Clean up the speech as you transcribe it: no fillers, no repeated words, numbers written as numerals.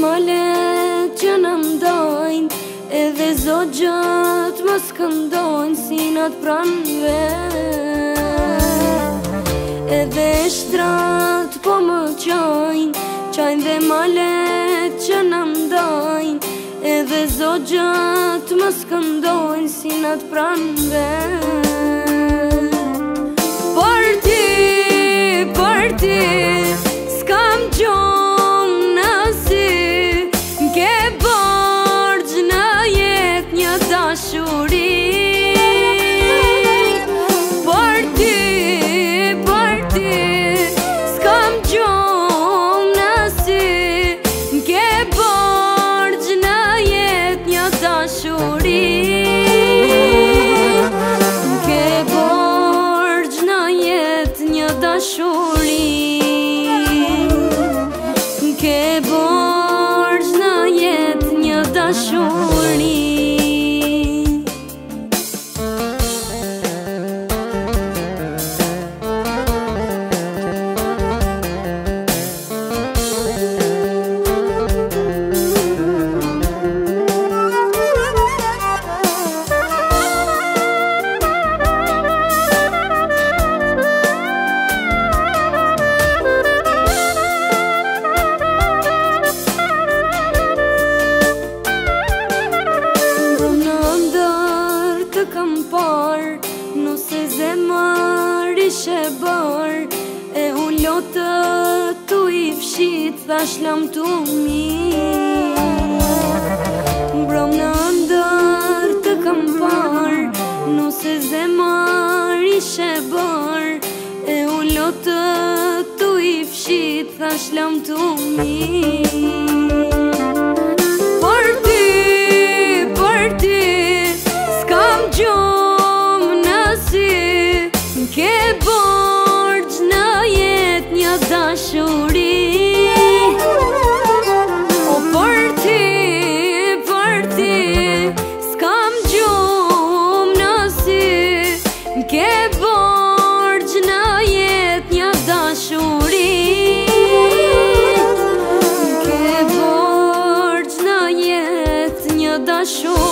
malet që në mdojnë, edhe zogjët më skëndojnë, sinat pranve. Edhe shtrat po më qojnë, qajnë dhe malet që në mdojnë, edhe zogjët më skëndojnë, sinat pranve. Për ti, s'kam gjumë në si, m'ke borgjë në jetë një dashuri. Për ti, s'kam gjumë në si, m'ke borgjë në jetë një dashuri. M'ke borgjë në jetë një dashuri. M'ke borgjë në jetë një dashuri. Nëse zemër ishe bërë, e unë lotët tu i fshit, thash lam tu mirë. Mbrom në ndër të kam parë, nëse zemër ishe bërë, e unë lotët tu i fshit, thash lam tu mirë. Për ti, s'kam gjumë në si, m'ke borgjë në jetë një dashuri. O për ti, s'kam gjumë në si, m'ke borgjë në jetë një dashuri. M'ke borgjë në jetë një dashuri.